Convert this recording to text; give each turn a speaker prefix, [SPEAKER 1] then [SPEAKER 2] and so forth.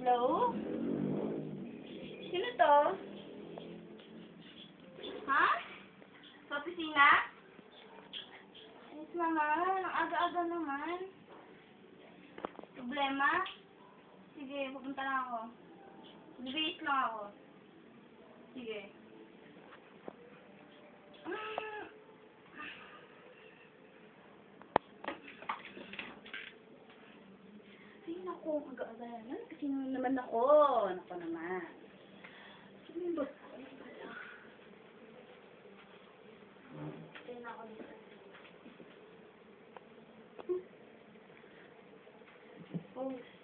[SPEAKER 1] Hello? Sino to? Ha? Sa opisina? Ayos naman. Ang aga-aga naman. Problema? Sige, pupunta na ako. Bibihis lang ako. Sige. Ay, naku, mag-aaga naman. Kasi naman ako. Naku naman. Ano ba? Ay, naku. Oh.